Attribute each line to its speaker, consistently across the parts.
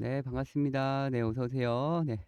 Speaker 1: 네, 반갑습니다. 네, 어서 오세요. 네.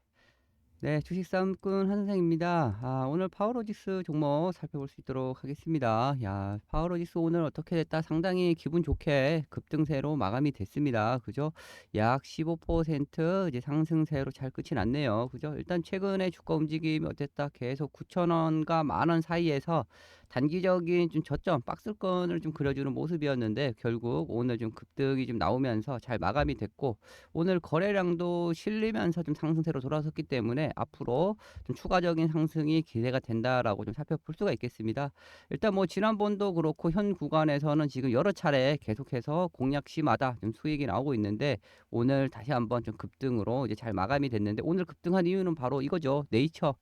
Speaker 1: 네, 주식 싸움꾼 한선생입니다. 오늘 파워로직스 종목 살펴볼 수 있도록 하겠습니다. 야, 파워로직스 오늘 어떻게 됐다? 상당히 기분 좋게 급등세로 마감이 됐습니다. 그죠? 약 15% 이제 상승세로 잘 끝이 났네요. 그죠? 일단 최근에 주가 움직임이 어땠다? 계속 9,000원과 10,000원 사이에서 단기적인 좀 저점, 박스권을 좀 그려주는 모습이었는데 결국 오늘 좀 급등이 좀 나오면서 잘 마감이 됐고 오늘 거래량도 실리면서 좀 상승세로 돌아섰기 때문에 앞으로 좀 추가적인 상승이 기대가 된다라고 좀 살펴볼 수가 있겠습니다. 일단 뭐 지난번도 그렇고 현 구간에서는 지금 여러 차례 계속해서 공략 시마다 좀 수익이 나오고 있는데 오늘 다시 한번 좀 급등으로 이제 잘 마감이 됐는데 오늘 급등한 이유는 바로 이거죠. 네이처.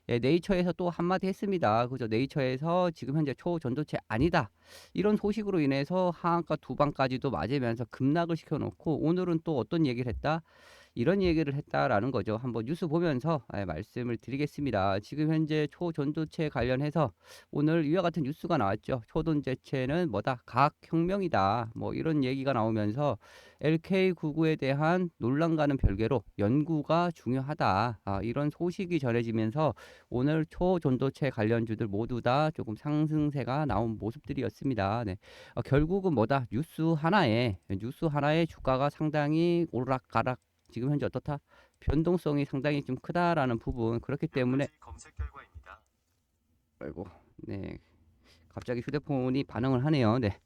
Speaker 1: 예, 네이처에서 또 한마디 했습니다. 그죠? 네이처에서 지금 현재 초전도체 아니다. 이런 소식으로 인해서 하한가 두 방까지도 맞으면서 급락을 시켜놓고 오늘은 또 어떤 얘기를 했다? 이런 얘기를 했다라는 거죠. 한번 뉴스 보면서 말씀을 드리겠습니다. 지금 현재 초전도체 관련해서 오늘 이와 같은 뉴스가 나왔죠. 초전도체는 뭐다? 과학혁명이다. 뭐 이런 얘기가 나오면서 LK99에 대한 논란과는 별개로 연구가 중요하다. 이런 소식이 전해지면서 오늘 초전도체 관련주들 모두 다 조금 상승세가 나온 모습들이었습니다. 네. 결국은 뭐다? 뉴스 하나에 주가가 상당히 오르락가락 지금 현재 어떻다? 변동성이 상당히 좀 크다라는 부분 그렇기 때문에
Speaker 2: 검색 결과입니다.
Speaker 1: 아이고 네 갑자기 휴대폰이 반응을 하네요. 네.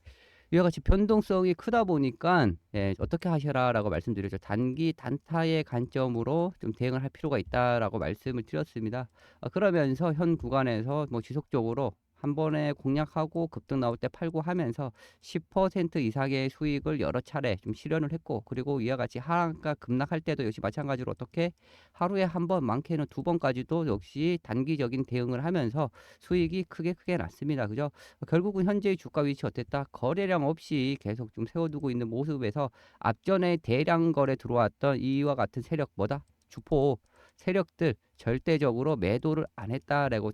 Speaker 1: 이와 같이 변동성이 크다 보니까 예, 어떻게 하셔라라고 말씀드렸죠. 단기 단타의 관점으로 좀 대응을 할 필요가 있다라고 말씀을 드렸습니다. 그러면서 현 구간에서 뭐 지속적으로 한 번에 공략하고 급등 나올 때 팔고 하면서 10% 이상의 수익을 여러 차례 좀 실현을 했고 그리고 이와 같이 하한가 급락할 때도 역시 마찬가지로 어떻게 하루에 한 번 많게는 두 번까지도 역시 단기적인 대응을 하면서 수익이 크게 났습니다. 그죠? 결국은 현재의 주가 위치 어땠다? 거래량 없이 계속 좀 세워두고 있는 모습에서 앞전에 대량 거래 들어왔던 이와 같은 세력 뭐다? 주포 세력들 절대적으로 매도를 안 했다라고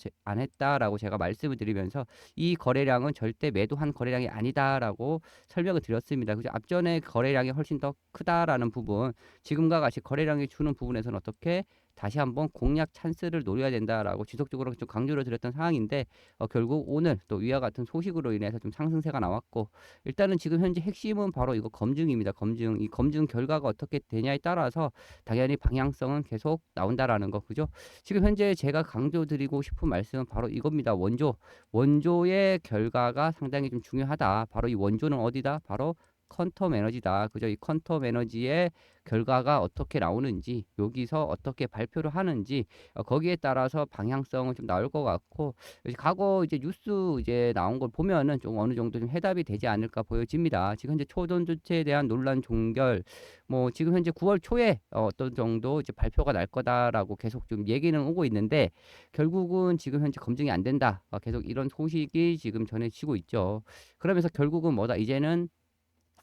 Speaker 1: 제가 말씀을 드리면서 이 거래량은 절대 매도한 거래량이 아니다라고 설명을 드렸습니다. 그죠? 앞전에 거래량이 훨씬 더 크다라는 부분, 지금과 같이 거래량이 주는 부분에서는 어떻게 다시 한번 공략 찬스를 노려야 된다라고 지속적으로 좀 강조를 드렸던 상황인데 결국 오늘 또 위와 같은 소식으로 인해서 좀 상승세가 나왔고 일단은 지금 현재 핵심은 바로 이거 검증입니다. 검증. 이 검증 결과가 어떻게 되냐에 따라서 당연히 방향성은 계속 나온다라는 거. 그죠? 지금 현재 제가 강조드리고 싶은 말씀은 바로 이겁니다. 원조. 원조의 결과가 상당히 좀 중요하다. 바로 이 원조는 어디다? 바로 퀀텀 에너지다. 그죠? 이 퀀텀 에너지의 결과가 어떻게 나오는지, 여기서 어떻게 발표를 하는지, 거기에 따라서 방향성은 좀 나올 것 같고, 과거 이제 뉴스 이제 나온 걸 보면은 좀 어느 정도 좀 해답이 되지 않을까 보여집니다. 지금 현재 초전도체에 대한 논란 종결, 뭐 지금 현재 9월 초에 어떤 정도 이제 발표가 날 거다라고 계속 좀 얘기는 오고 있는데, 결국은 지금 현재 검증이 안 된다. 계속 이런 소식이 지금 전해지고 있죠. 그러면서 결국은 뭐다? 이제는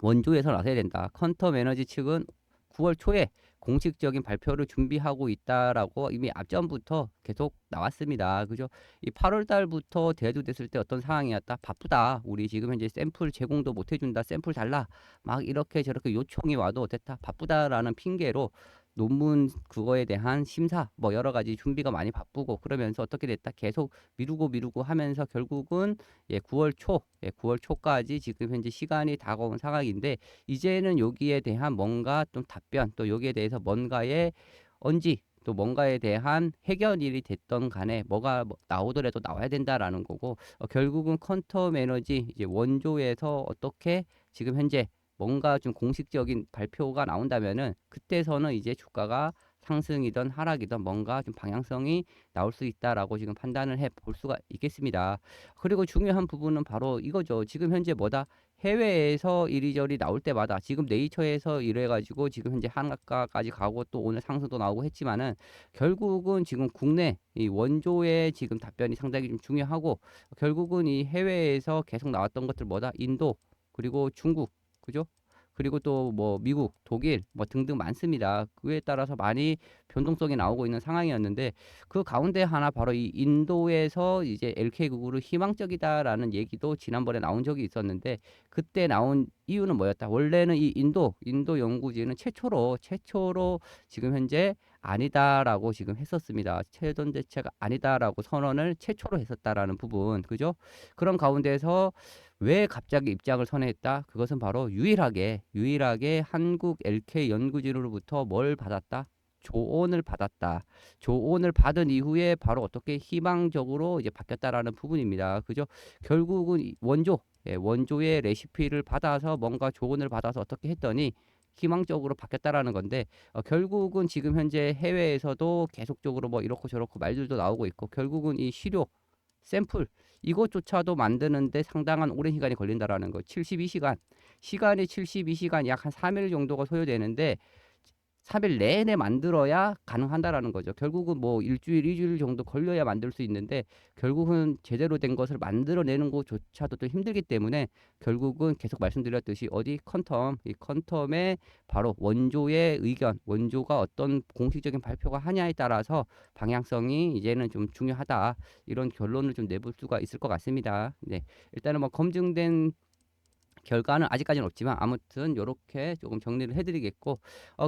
Speaker 1: 원조에서 나서야 된다. 퀀텀 에너지 측은 9월 초에 공식적인 발표를 준비하고 있다라고 이미 앞전부터 계속 나왔습니다. 그죠? 이 8월 달부터 대두됐을 때 어떤 상황이었다? 바쁘다. 우리 지금 현재 샘플 제공도 못 해준다. 샘플 달라. 막 이렇게 저렇게 요청이 와도 됐다. 바쁘다라는 핑계로 논문 그거에 대한 심사 뭐 여러 가지 준비가 많이 바쁘고 그러면서 어떻게 됐다? 계속 미루고 하면서 결국은 9월 초, 9월 초까지 지금 현재 시간이 다가온 상황인데 이제는 여기에 대한 뭔가 좀 답변 또 여기에 대해서 뭔가의 언지 또 뭔가에 대한 해결일이 됐던 간에 뭐가 나오더라도 나와야 된다라는 거고 결국은 퀀텀 에너지 이제 원조에서 어떻게 지금 현재 뭔가 좀 공식적인 발표가 나온다면은 그때서는 이제 주가가 상승이든 하락이든 뭔가 좀 방향성이 나올 수 있다라고 지금 판단을 해 볼 수가 있겠습니다. 그리고 중요한 부분은 바로 이거죠. 지금 현재 뭐다? 해외에서 이리저리 나올 때마다 지금 네이처에서 이래가지고 지금 현재 한가까지 가고 또 오늘 상승도 나오고 했지만은 결국은 지금 국내 이 원조의 지금 답변이 상당히 좀 중요하고 결국은 이 해외에서 계속 나왔던 것들 뭐다? 인도 그리고 중국 그죠? 그리고 또 뭐 미국, 독일 뭐 등등 많습니다. 그에 따라서 많이 변동성이 나오고 있는 상황이었는데 그 가운데 하나 바로 이 인도에서 이제 LK국으로 희망적이다라는 얘기도 지난번에 나온 적이 있었는데 그때 나온 이유는 뭐였다? 원래는 이 인도 연구진은 최초로 지금 현재 아니다라고 지금 했었습니다. 최전 대체가 아니다라고 선언을 최초로 했었다라는 부분, 그죠? 그런 가운데서 왜 갑자기 입장을 선회했다? 그것은 바로 유일하게 한국 LK 연구진으로부터 뭘 받았다? 조언을 받았다. 조언을 받은 이후에 바로 어떻게 희망적으로 이제 바뀌었다라는 부분입니다. 그죠? 결국은 원조의 레시피를 받아서 뭔가 조언을 받아서 어떻게 했더니 희망적으로 바뀌었다라는 건데 결국은 지금 현재 해외에서도 계속적으로 뭐 이렇고 저렇고 말들도 나오고 있고 결국은 이 시료 샘플 이것조차도 만드는데 상당한 오랜 시간이 걸린다라는 거. 72시간이 72시간 약 한 3일 정도가 소요되는데 3일 내내 만들어야 가능한다라는 거죠. 결국은 뭐 일주일, 2주일 정도 걸려야 만들 수 있는데 결국은 제대로 된 것을 만들어내는 것조차도 또 힘들기 때문에 결국은 계속 말씀드렸듯이 이 퀀텀의 바로 원조의 의견, 원조가 어떤 공식적인 발표가 하냐에 따라서 방향성이 이제는 좀 중요하다. 이런 결론을 좀 내볼 수가 있을 것 같습니다. 네. 일단은 뭐 검증된 결과는 아직까지는 없지만 아무튼 요렇게 조금 정리를 해드리겠고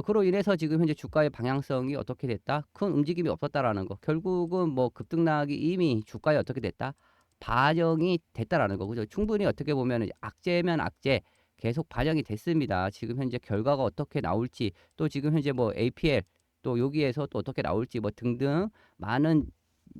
Speaker 1: 그로 인해서 지금 현재 주가의 방향성이 어떻게 됐다? 큰 움직임이 없었다라는 거. 결국은 뭐 급등락이 이미 주가에 어떻게 됐다? 반영이 됐다라는 거. 그죠? 충분히 어떻게 보면 악재면 악재 계속 반영이 됐습니다. 지금 현재 결과가 어떻게 나올지 또 지금 현재 뭐 APL 또 여기에서 또 어떻게 나올지 뭐 등등 많은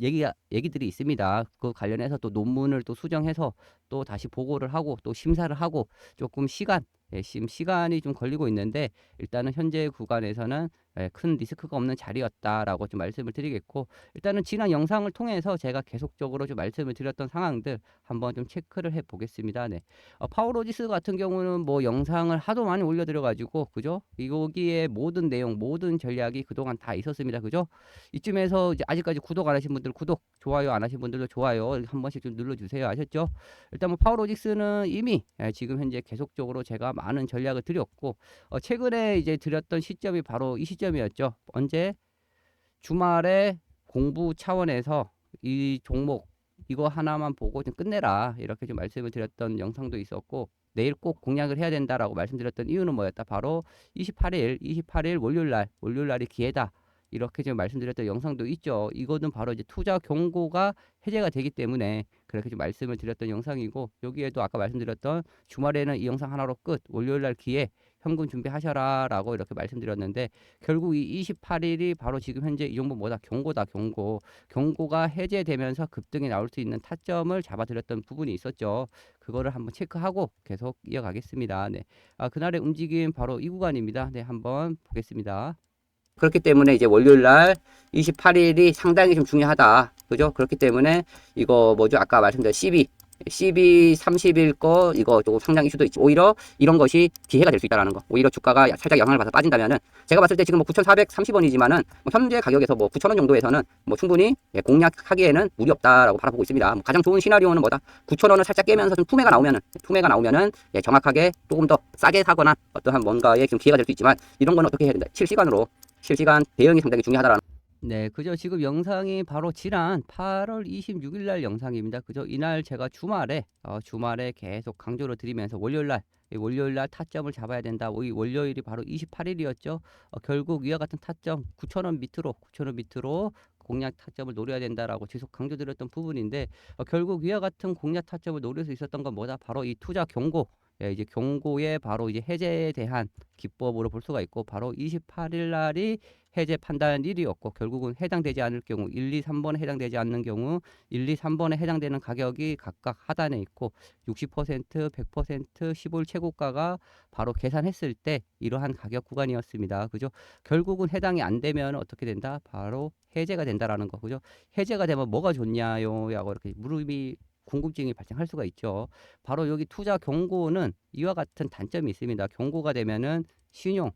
Speaker 1: 얘기들이 있습니다. 그 관련해서 또 논문을 또 수정해서 또 다시 보고를 하고 또 심사를 하고 조금 시간이 좀 걸리고 있는데 일단은 현재 구간에서는 큰 리스크가 없는 자리였다라고 좀 말씀을 드리겠고 일단은 지난 영상을 통해서 제가 계속적으로 좀 말씀을 드렸던 상황들 한번 좀 체크를 해 보겠습니다. 네. 파워로지스 같은 경우는 뭐 영상을 하도 많이 올려드려 가지고 그죠? 여기에 모든 내용 모든 전략이 그동안 다 있었습니다. 그죠? 이쯤에서 이제 아직까지 구독 안 하신 분들 구독, 좋아요 안 하신 분들도 좋아요 한 번씩 좀 눌러주세요. 아셨죠? 일단 뭐 파워로직스는 이미 지금 현재 계속적으로 제가 많은 전략을 드렸고 최근에 이제 드렸던 시점이 바로 이 시점이었죠. 언제? 주말에 공부 차원에서 이 종목 이거 하나만 보고 좀 끝내라 이렇게 좀 말씀을 드렸던 영상도 있었고 내일 꼭 공략을 해야 된다라고 말씀드렸던 이유는 뭐였다? 바로 28일 월요일 날이 기회다. 이렇게 좀 말씀드렸던 영상도 있죠. 이거는 바로 이제 투자 경고가 해제가 되기 때문에 그렇게 좀 말씀을 드렸던 영상이고 여기에도 아까 말씀드렸던 주말에는 이 영상 하나로 끝 월요일 날 기회 현금 준비하셔라 라고 이렇게 말씀드렸는데 결국 이 28일이 바로 지금 현재 이 종목 뭐다? 경고가 해제되면서 급등이 나올 수 있는 타점을 잡아드렸던 부분이 있었죠. 그거를 한번 체크하고 계속 이어가겠습니다. 네. 그날의 움직임 바로 이 구간입니다. 네, 한번 보겠습니다. 그렇기 때문에 이제 월요일 날 28일이 상당히 좀 중요하다. 그죠? 그렇기 때문에 이거 뭐죠? 아까 말씀드린 CB 30일 거 이거 조금 상당 이슈도 있지. 오히려 이런 것이 기회가 될 수 있다라는 거. 오히려 주가가 살짝 영향을 받아서 빠진다면은 제가 봤을 때 지금 뭐 9,430원이지만은 뭐 현재 가격에서 뭐 9,000원 정도에서는 뭐 충분히 공략하기에는 무리 없다라고 바라보고 있습니다. 뭐 가장 좋은 시나리오는 뭐다? 9,000원을 살짝 깨면서 좀 투매가 나오면은 정확하게 조금 더 싸게 사거나 어떠한 뭔가에 좀 기회가 될 수 있지만 이런 거는 어떻게 해야 된다? 실시간 대응이 상당히 중요하다라는. 네, 그죠. 지금 영상이 바로 지난 8월 26일 날 영상입니다. 그죠. 이날 제가 주말에 계속 강조를 드리면서 월요일 날 타점을 잡아야 된다. 이 월요일이 바로 28일이었죠. 결국 위와 같은 타점 9,000원 밑으로 공략 타점을 노려야 된다라고 계속 강조드렸던 부분인데 결국 위와 같은 공략 타점을 노릴 수 있었던 건 뭐다? 바로 이 투자 경고. 이제 경고에 바로 이제 해제에 대한 기법으로 볼 수가 있고 바로 28일 날이 해제 판단일이었고 결국은 해당되지 않을 경우 1, 2, 3번에 해당되지 않는 경우 1, 2, 3번에 해당되는 가격이 각각 하단에 있고 60%, 100%, 15일 최고가가 바로 계산했을 때 이러한 가격 구간이었습니다. 그죠? 결국은 해당이 안 되면 어떻게 된다? 바로 해제가 된다라는 거. 그죠? 해제가 되면 뭐가 좋냐요? 라고 이렇게 궁금증이 발생할 수가 있죠. 바로 여기 투자 경고는 이와 같은 단점이 있습니다. 경고가 되면은 신용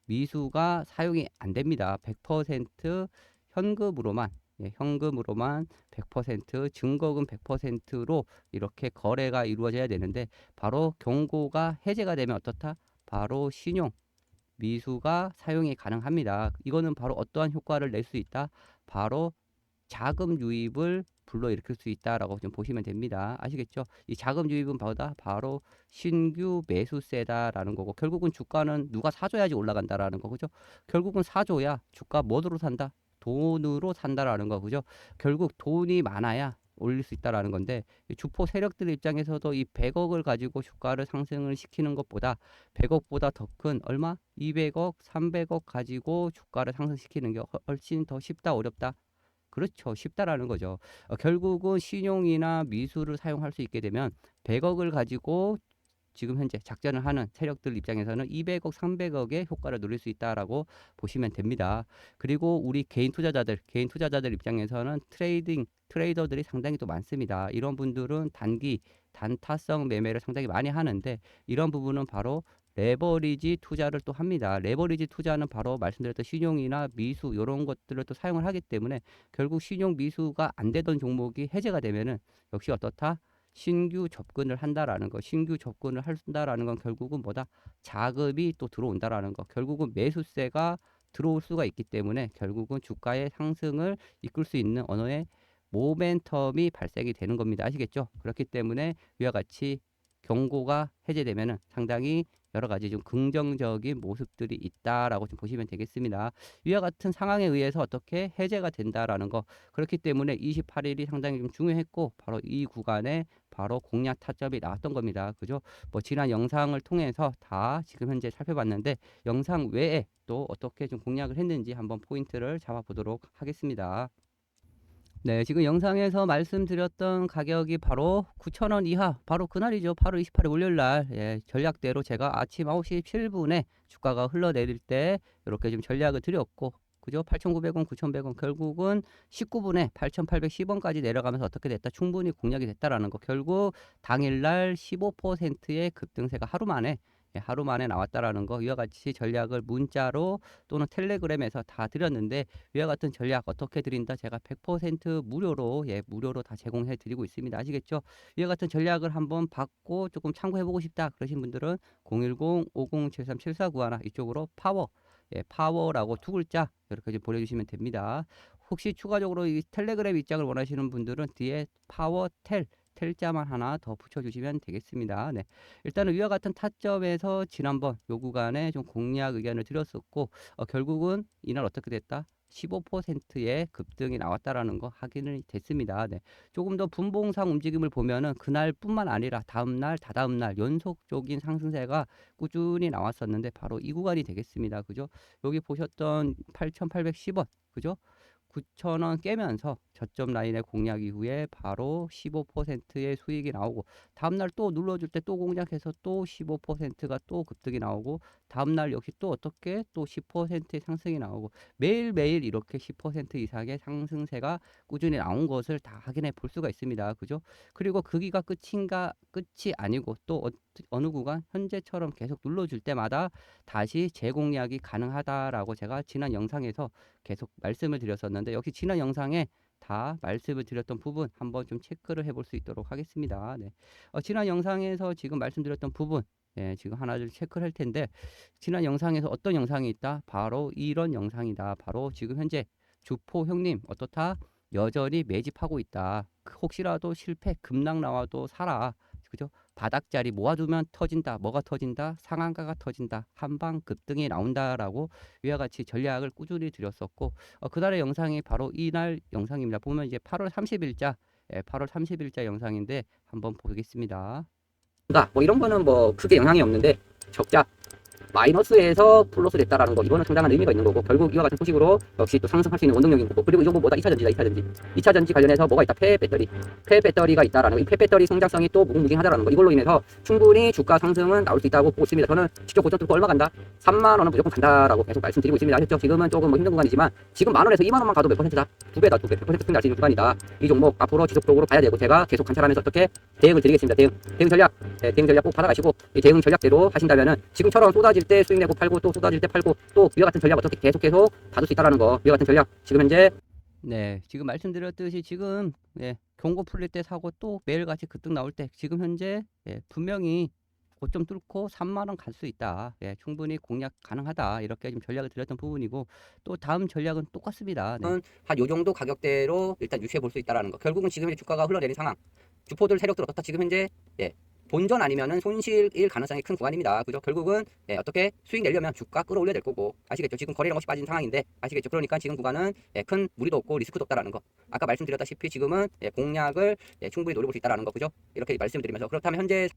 Speaker 1: 미수가 사용이 안 됩니다. 100% 현금으로만 100% 증거금 100%로 이렇게 거래가 이루어져야 되는데 바로 경고가 해제가 되면 어떻다? 바로 신용 미수가 사용이 가능합니다. 이거는 바로 어떠한 효과를 낼 수 있다? 바로 자금 유입을 불러일으킬 수 있다라고 좀 보시면 됩니다. 아시겠죠? 이 자금 유입은 뭐다? 바로 신규 매수세다라는 거고, 결국은 주가는 누가 사줘야지 올라간다라는 거, 그죠? 결국은 사줘야 주가 뭐로 산다? 돈으로 산다라는 거, 그죠? 결국 돈이 많아야 올릴 수 있다라는 건데, 주포 세력들 입장에서도 이 100억을 가지고 주가를 상승을 시키는 것보다 100억보다 더 큰 얼마? 200억, 300억 가지고 주가를 상승시키는 게 훨씬 더 쉽다, 어렵다? 그렇죠. 쉽다라는 거죠. 결국은 신용이나 미수를 사용할 수 있게 되면 100억을 가지고 지금 현재 작전을 하는 세력들 입장에서는 200억, 300억의 효과를 누릴 수 있다라고 보시면 됩니다. 그리고 우리 개인 투자자들 입장에서는 트레이더들이 상당히 또 많습니다. 이런 분들은 단기, 단타성 매매를 상당히 많이 하는데, 이런 부분은 바로 레버리지 투자를 또 합니다. 레버리지 투자는 바로 말씀드렸던 신용이나 미수 이런 것들을 또 사용을 하기 때문에, 결국 신용 미수가 안 되던 종목이 해제가 되면은 역시 어떻다? 신규 접근을 한다라는 거, 신규 접근을 한다라는 건 결국은 뭐다? 자금이 또 들어온다라는 거, 결국은 매수세가 들어올 수가 있기 때문에 결국은 주가의 상승을 이끌 수 있는 언어의 모멘텀이 발생이 되는 겁니다. 아시겠죠? 그렇기 때문에 위와 같이 경고가 해제되면은 상당히 여러 가지 좀 긍정적인 모습들이 있다라고 좀 보시면 되겠습니다. 위와 같은 상황에 의해서 어떻게 해제가 된다라는 거, 그렇기 때문에 28일이 상당히 좀 중요했고, 바로 이 구간에 바로 공략 타점이 나왔던 겁니다. 그죠? 뭐 지난 영상을 통해서 다 지금 현재 살펴봤는데, 영상 외에 또 어떻게 좀 공략을 했는지 한번 포인트를 잡아보도록 하겠습니다. 네, 지금 영상에서 말씀드렸던 가격이 바로 9,000원 이하, 바로 그날이죠. 8월 28일 월요일 날, 예, 전략대로 제가 아침 9시 7분에 주가가 흘러내릴 때 이렇게 좀 전략을 드렸고, 그죠? 8,900원, 9,100원, 결국은 19분에 8,810원까지 내려가면서 어떻게 됐다? 충분히 공략이 됐다라는 거. 결국 당일날 15%의 급등세가 하루 만에 나왔다라는 거, 이와 같이 전략을 문자로 또는 텔레그램에서 다 드렸는데, 위와 같은 전략 어떻게 드린다? 제가 100% 무료로, 무료로 다 제공해 드리고 있습니다. 아시겠죠? 위와 같은 전략을 한번 받고 조금 참고해 보고 싶다 그러신 분들은 010-5073-7491 이쪽으로 파워라고 두 글자 이렇게 좀 보내주시면 됩니다. 혹시 추가적으로 이 텔레그램 입장을 원하시는 분들은 뒤에 텔자만 하나 더 붙여주시면 되겠습니다. 네. 일단은 위와 같은 타점에서 지난번 요 구간에 좀 공략 의견을 드렸었고, 결국은 이날 어떻게 됐다? 15%의 급등이 나왔다라는 거 확인이 됐습니다. 네. 조금 더 분봉상 움직임을 보면은 그날뿐만 아니라 다음날, 다다음날 연속적인 상승세가 꾸준히 나왔었는데 바로 이 구간이 되겠습니다. 그죠? 여기 보셨던 8,810원, 그죠? 9,000원 깨면서 저점 라인의 공략 이후에 바로 15%의 수익이 나오고, 다음날 또 눌러줄 때 또 공략해서 또 15%가 또 급등이 나오고, 다음날 역시 또 어떻게 또 10%의 상승이 나오고, 매일매일 이렇게 10% 이상의 상승세가 꾸준히 나온 것을 다 확인해 볼 수가 있습니다. 그죠? 그리고 거기가 끝이 아니고 또 어느 구간 현재처럼 계속 눌러줄 때마다 다시 재공략이 가능하다라고 제가 지난 영상에서 계속 말씀을 드렸었는데, 역시 지난 영상에 다 말씀을 드렸던 부분 한번 좀 체크를 해볼 수 있도록 하겠습니다. 네. 지난 영상에서 지금 말씀드렸던 부분, 지금 하나 둘 체크를 할 텐데, 지난 영상에서 어떤 영상이 있다? 바로 이런 영상이다. 바로 지금 현재 주포 형님 어떻다? 여전히 매집하고 있다. 혹시라도 실패 급락 나와도 사라. 그죠? 바닥자리 모아두면 터진다. 뭐가 터진다? 상한가가 터진다. 한방 급등이 나온다라고 위와 같이 전략을 꾸준히 드렸었고, 그날의 영상이 바로 이날 영상입니다. 보면 이제 8월 30일자, 8월 30일자 영상인데 한번 보겠습니다. 뭐 이런 거는 뭐 크게 영향이 없는데, 적자 마이너스에서 플러스 됐다라는 거, 이거는 상당한 의미가 있는 거고, 결국 이와 같은 소식으로 역시 또 상승할 수 있는 원동력인 거고, 그리고 이 종목 뭐다? 2차전지다. 2차전지 관련해서 뭐가 있다? 폐배터리가 있다라는 거, 이 폐배터리 성장성이 또 무궁무진하다라는 거, 이걸로 인해서 충분히 주가 상승은 나올 수 있다고 보고 있습니다. 저는 직접 고점 뚫고 얼마 간다? 3만 원은 무조건 간다라고 계속 말씀드리고 있습니다. 아셨죠? 지금은 조금 뭐 힘든 구간이지만 지금 만 원에서 2만 원만 가도 몇 %다? 2배다. 100% 승리 날 수 있는 구간이다. 이 종목 앞으로 지속적으로 봐야 되고, 제가 계속 관찰하면서 어떻게 대응을 드리겠습니다. 대응 전략, 대응 전략 꼭 받아가시고, 이 대응 전략대로 하신다면은 지금처럼 쏟아질 때 수익 내고 팔고, 또 쏟아질 때 팔고, 또 위와 같은 전략 어떻게 계속 받을 수 있다라는 거, 위와 같은 전략 지금 현재, 지금 말씀드렸듯이 지금, 경고 풀릴 때 사고 또 매일같이 급등 나올 때 지금 현재, 분명히 고점 뚫고 3만 원 갈 수 있다. 예, 충분히 공략 가능하다. 이렇게 좀 전략을 드렸던 부분이고 또 다음 전략은 똑같습니다. 네. 한 요 정도 가격대로 일단 유지해 볼 수 있다라는 거. 결국은 지금 현재 주가가 흘러내린 상황. 주포들 세력들 어떻다 지금 현재 예, 본전 아니면은 손실일 가능성이 큰 구간입니다. 그죠? 결국은 예, 어떻게 수익 내려면 주가 끌어올려야 될 거고 아시겠죠? 지금 거래량 없이 빠진 상황인데 아시겠죠? 그러니까 지금 구간은 예, 큰 무리도 없고 리스크도 없다라는 거. 아까 말씀드렸다시피 지금은 예, 공략을 예, 충분히 노려볼 수 있다라는 거. 그죠? 이렇게 말씀드리면서 그렇다면 현재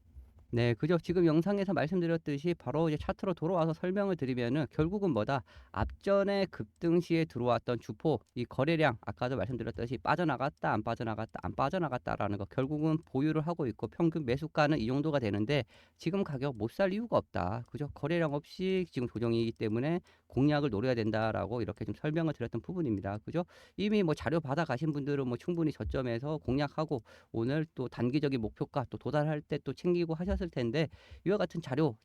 Speaker 1: 네, 그죠. 지금 영상에서 말씀드렸듯이 바로 이제 차트로 돌아와서 설명을 드리면은 결국은 뭐다? 앞전에 급등 시에 들어왔던 주포, 이 거래량, 아까도 말씀드렸듯이 빠져나갔다, 안 빠져나갔다, 안 빠져나갔다라는 거 결국은 보유를 하고 있고 평균 매수가는 이 정도가 되는데 지금 가격 못 살 이유가 없다. 그죠? 거래량 없이 지금 조정이기 때문에 공략을 노려야 된다라고 이렇게 좀 설명을 드렸던 부분입니다. 그죠? 이미 뭐 자료 받아 가신 분들은 뭐 충분히 저점에서 공략하고 오늘 또 단기적인 목표가 또 도달할 때 또 챙기고 하셨을 텐데 이와 같은 자료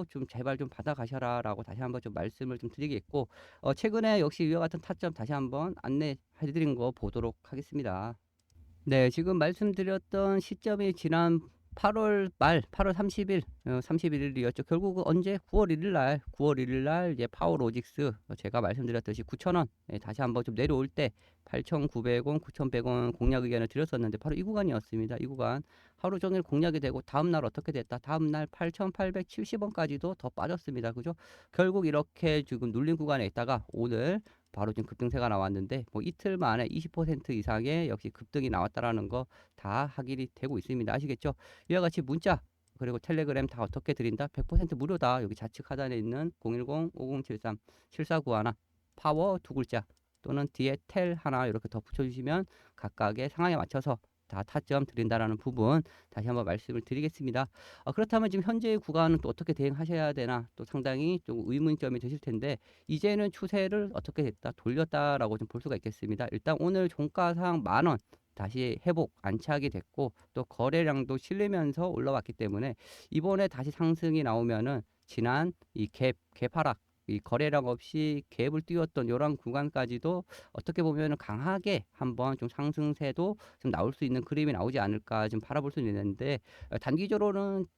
Speaker 1: 좀 제발 좀 받아 가셔라라고 다시 한번 좀 말씀을 좀 드리겠고 최근에 역시 이와 같은 타점 다시 한번 안내해 드린 거 보도록 하겠습니다. 네, 지금 말씀드렸던 시점이 지난 8월 말, 8월 30일, 31일이었죠. 결국은 언제? 9월 1일 날, 9월 1일 날 이제 파워로직스 제가 말씀드렸듯이 9,000원 다시 한번 좀 내려올 때 8,900원, 9,100원 공략 의견을 드렸었는데 바로 이 구간이었습니다. 이 구간 하루 종일 공략이 되고 다음 날 어떻게 됐다? 다음 날 8,870원까지도 더 빠졌습니다. 그죠? 결국 이렇게 지금 눌린 구간에 있다가 오늘 바로 지금 급등세가 나왔는데 뭐 이틀 만에 20% 이상의 역시 급등이 나왔다라는 거 다 확인이 되고 있습니다. 아시겠죠? 이와 같이 문자 그리고 텔레그램 다 어떻게 드린다? 100% 무료다. 여기 좌측 하단에 있는 010-5073-7491 파워 두 글자 또는 뒤에 텔 하나 이렇게 더 붙여주시면 각각의 상황에 맞춰서 다 타점 드린다라는 부분 다시 한번 말씀을 드리겠습니다. 그렇다면 지금 현재의 구간은 또 어떻게 대응하셔야 되나 또 상당히 좀 의문점이 드실 텐데 이제는 추세를 어떻게 됐다 돌렸다라고 좀 볼 수가 있겠습니다. 일단 오늘 종가상 10,000원 다시 회복 안착이 됐고 또 거래량도 실리면서 올라왔기 때문에 이번에 다시 상승이 나오면은 지난 이 갭 하락 이 거래량 없이 갭을 띄웠던 이런 구간까지도 어떻게 보면 강하게 한번 좀 상승세도 좀 나올 수 있는 그림이 나오지 않을까 좀 바라볼 수 있는데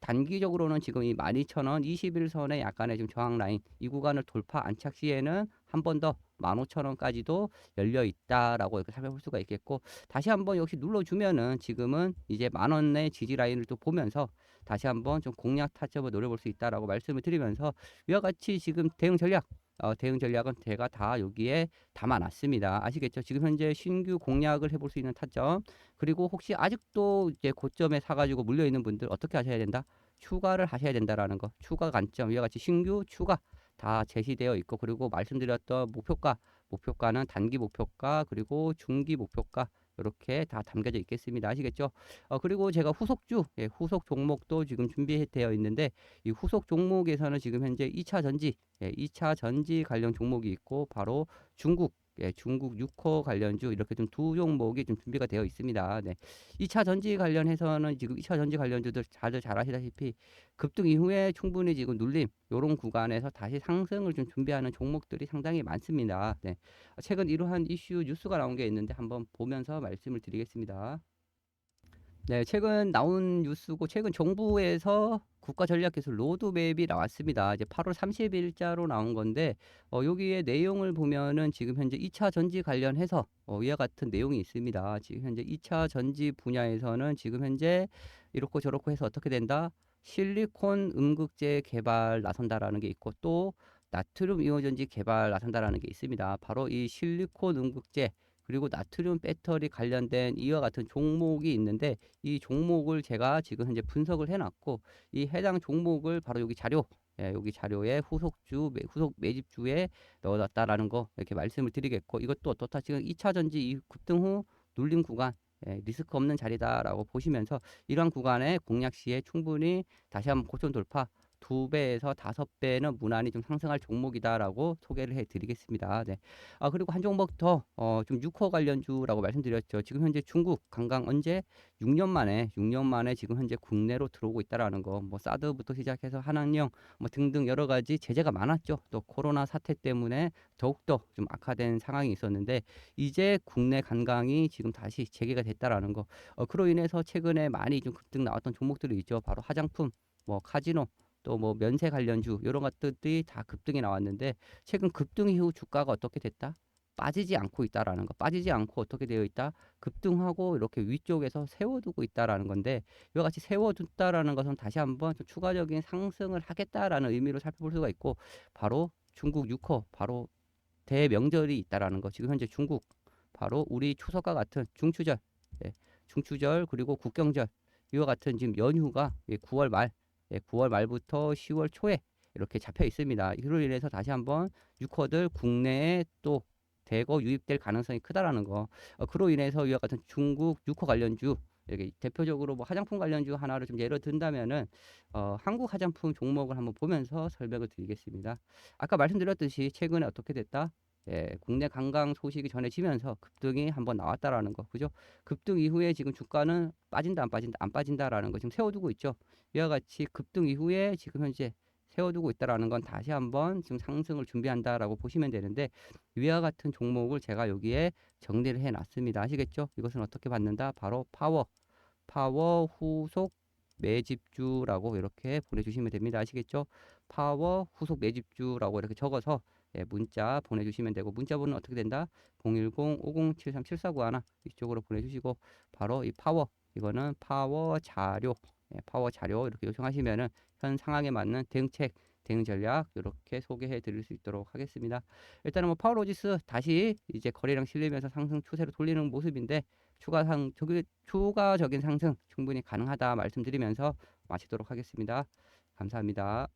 Speaker 1: 단기적으로는 지금 이 12,000원 21선의 약간의 좀 저항 라인 이 구간을 돌파 안착 시에는 한 번 더 15,000원까지도 열려 있다라고 이렇게 살펴볼 수가 있겠고 다시 한번 역시 눌러주면은 지금은 이제 10,000원의 지지 라인을 또 보면서 다시 한번 좀 공략 타점을 노려볼 수 있다라고 말씀을 드리면서 이와 같이 지금 대응 전략은 제가 다 여기에 담아놨습니다. 아시겠죠? 지금 현재 신규 공략을 해볼 수 있는 타점 그리고 혹시 아직도 이제 고점에 사가지고 물려 있는 분들 어떻게 하셔야 된다? 추가를 하셔야 된다라는 거. 추가 관점 이와 같이 신규 추가 다 제시되어 있고 그리고 말씀드렸던 목표가는 단기 목표가 그리고 중기 목표가 이렇게 다 담겨져 있겠습니다. 아시겠죠? 그리고 제가 후속 종목도 지금 준비되어 있는데 이 후속 종목에서는 지금 현재 2차 전지, 2차 전지 관련 종목이 있고 바로 중국 6호 관련주 이렇게 좀 두 종목이 좀 준비가 되어 있습니다. 네. 2차 전지 관련해서는 지금 2차 전지 관련주들 다들 잘 아시다시피 급등 이후에 충분히 지금 눌림 요런 구간에서 다시 상승을 좀 준비하는 종목들이 상당히 많습니다. 네. 최근 이러한 이슈 뉴스가 나온 게 있는데 한번 보면서 말씀을 드리겠습니다. 네, 최근 나온 뉴스고 최근 정부에서 국가전략기술 로드맵이 나왔습니다. 이제 8월 30일자로 나온 건데 여기에 내용을 보면은 지금 현재 2차 전지 관련해서 이와 같은 내용이 있습니다. 지금 현재 2차 전지 분야에서는 지금 현재 이렇고 저렇고 해서 어떻게 된다? 실리콘 음극재 개발 나선다라는 게 있고 또 나트륨 이온 전지 개발 나선다라는 게 있습니다. 바로 이 실리콘 음극재 그리고 나트륨 배터리 관련된 이와 같은 종목이 있는데 이 종목을 제가 지금 현재 분석을 해놨고 이 해당 종목을 바로 여기 여기 자료에 후속 매집주에 넣어놨다라는 거 이렇게 말씀을 드리겠고 이것도 어떻다 지금 2차 전지 이 급등 후 눌림 구간 리스크 없는 자리다라고 보시면서 이러한 구간에 공략 시에 충분히 다시 한번 고점 돌파 2배에서 5배는 무난히 좀 상승할 종목이다라고 소개를 해드리겠습니다. 네. 그리고 한 종목 더, 좀 6호 관련주라고 말씀드렸죠. 지금 현재 중국 관광 언제 6년 만에 지금 현재 국내로 들어오고 있다라는 거, 뭐 사드부터 시작해서 한한령 뭐 등등 여러 가지 제재가 많았죠. 또 코로나 사태 때문에 더욱더 좀 악화된 상황이 있었는데 이제 국내 관광이 지금 다시 재개가 됐다라는 거. 그로 인해서 최근에 많이 좀 급등 나왔던 종목들이 있죠. 바로 화장품. 뭐 카지노, 또 뭐 면세 관련주 이런 것들이 다 급등이 나왔는데 최근 급등 이후 주가가 어떻게 됐다? 빠지지 않고 있다라는 거. 빠지지 않고 어떻게 되어 있다? 급등하고 이렇게 위쪽에서 세워두고 있다라는 건데 이와 같이 세워둔다라는 것은 다시 한번 좀 추가적인 상승을 하겠다라는 의미로 살펴볼 수가 있고 바로 중국 6호 바로 대명절이 있다라는 거. 지금 현재 중국 바로 우리 추석과 같은 중추절, 예, 중추절 그리고 국경절 이와 같은 지금 연휴가 9월 말, 9월 말부터 10월 초에 이렇게 잡혀 있습니다. 이로 인해서 다시 한번 유커들 국내에 또 대거 유입될 가능성이 크다라는 거. 그로 인해서 이와 같은 중국 유커 관련주 이렇게 대표적으로 뭐 화장품 관련주 하나를 좀 예로 든다면은 한국 화장품 종목을 한번 보면서 설명을 드리겠습니다. 아까 말씀드렸듯이 최근에 어떻게 됐다? 국내 관광 소식이 전해지면서 급등이 한번 나왔다라는 거, 그죠? 급등 이후에 지금 주가는 빠진다, 안 빠진다, 안 빠진다라는 거 지금 세워두고 있죠. 이와 같이 급등 이후에 지금 현재 세워두고 있다라는 건 다시 한번 지금 상승을 준비한다라고 보시면 되는데 위와 같은 종목을 제가 여기에 정리를 해놨습니다. 아시겠죠? 이것은 어떻게 받는다? 바로 파워 후속 매집주라고 이렇게 보내주시면 됩니다. 아시겠죠? 파워 후속 매집주라고 이렇게 적어서 문자 보내주시면 되고 문자 번호는 어떻게 된다? 010-5073-7491 이쪽으로 보내주시고 바로 이 파워 이거는 파워 자료 파워 자료 이렇게 요청하시면은 현 상황에 맞는 대응책 대응 전략 이렇게 소개해 드릴 수 있도록 하겠습니다. 일단은 뭐 파워로지스 다시 이제 거래량 실리면서 상승 추세로 돌리는 모습인데 추가적인 상승 충분히 가능하다 말씀드리면서 마치도록 하겠습니다. 감사합니다.